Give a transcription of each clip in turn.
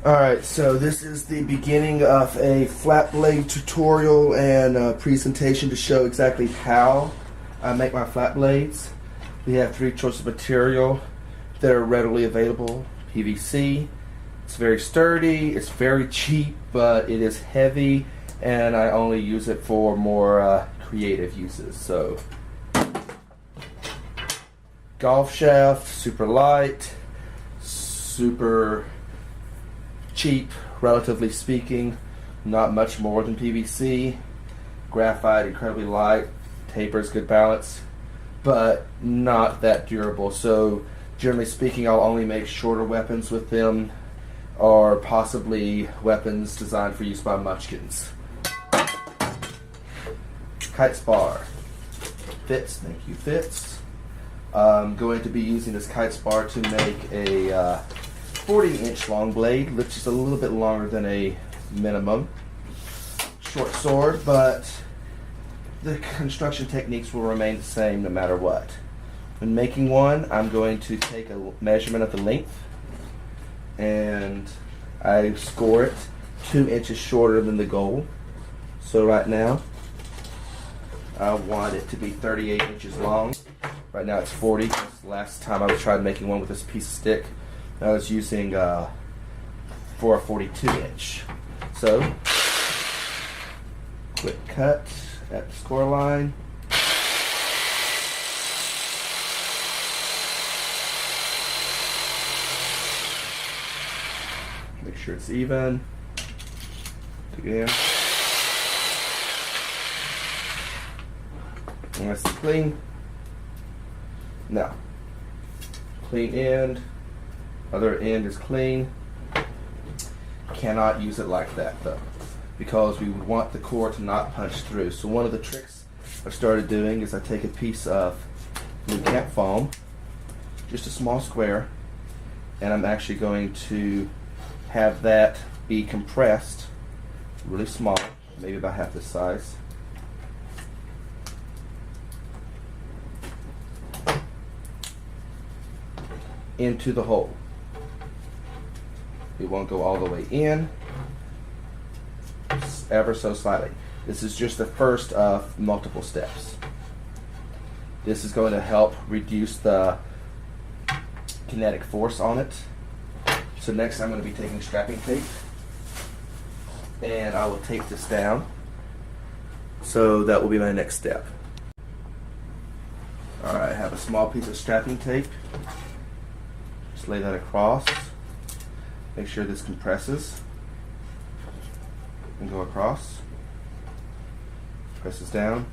Alright, so this is the beginning of a flat blade tutorial and presentation to show exactly how I make my flat blades. We have three choices of material that are readily available. PVC, it's very sturdy, it's very cheap, but it is heavy, and I only use it for more creative uses. So, golf shaft, super light, super cheap, relatively speaking, not much more than PVC. Graphite, incredibly light, tapers, good balance, but not that durable. So generally speaking, I'll only make shorter weapons with them, or possibly weapons designed for use by munchkins. Kite spar. Fits, thank you, fits. I'm going to be using this kite spar to make a 40-inch long blade, which is a little bit longer than a minimum short sword, but the construction techniques will remain the same no matter what. When making one, I'm going to take a measurement of the length, and I score it 2 inches shorter than the goal. So right now, I want it to be 38 inches long. Right now it's 40. Last time I tried making one with this piece of stick, I was using for a 42-inch. So, quick cut at the score line. Make sure it's even. Again. And that's clean. Now, clean end. Other end is clean. Cannot use it like that though, because we want the core to not punch through. So one of the tricks I've started doing is I take a piece of blue camp foam, just a small square, and I'm actually going to have that be compressed really small, maybe about half this size. Into the hole. It won't go all the way in, ever so slightly. This is just the first of multiple steps. This is going to help reduce the kinetic force on it. So next I'm going to be taking strapping tape, and I will tape this down. So that will be my next step. Alright, I have a small piece of strapping tape. Just lay that across. Make sure this compresses and go across. Presses down.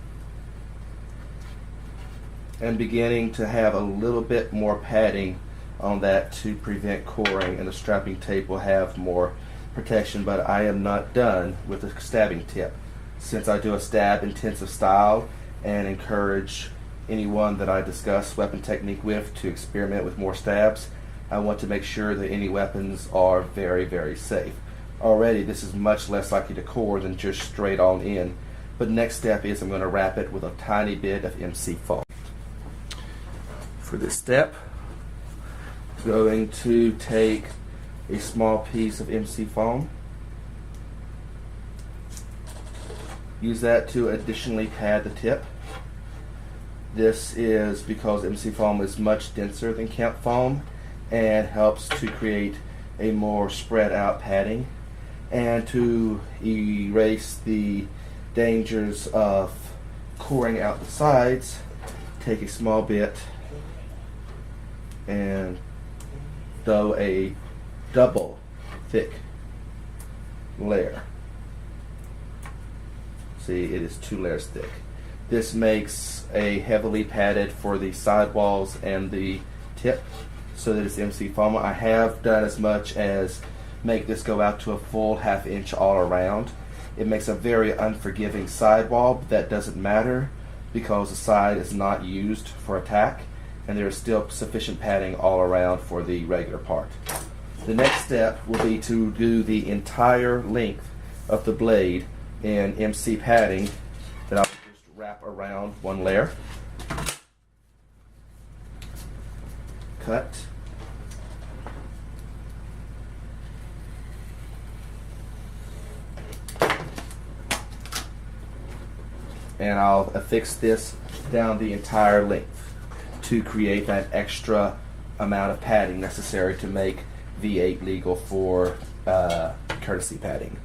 And beginning to have a little bit more padding on that to prevent coring, and the strapping tape will have more protection, but I am not done with the stabbing tip. Since I do a stab intensive style and encourage anyone that I discuss weapon technique with to experiment with more stabs, I want to make sure that any weapons are very, very safe. Already, this is much less likely to core than just straight on in. But next step is I'm going to wrap it with a tiny bit of MC foam. For this step, I'm going to take a small piece of MC foam. Use that to additionally pad the tip. This is because MC foam is much denser than camp foam, and helps to create a more spread out padding, and to erase the dangers of coring out the sides. Take a small bit and throw a double thick layer. See, it is 2 layers thick. This makes a heavily padded for the sidewalls and the tip, so that it's MC foam. I have done as much as make this go out to a full 1/2 inch all around. It makes a very unforgiving sidewall, but that doesn't matter because the side is not used for attack, and there is still sufficient padding all around for the regular part. The next step will be to do the entire length of the blade in MC padding that I'll just wrap around one layer. cut. and I'll affix this down the entire length to create that extra amount of padding necessary to make V8 legal for courtesy padding.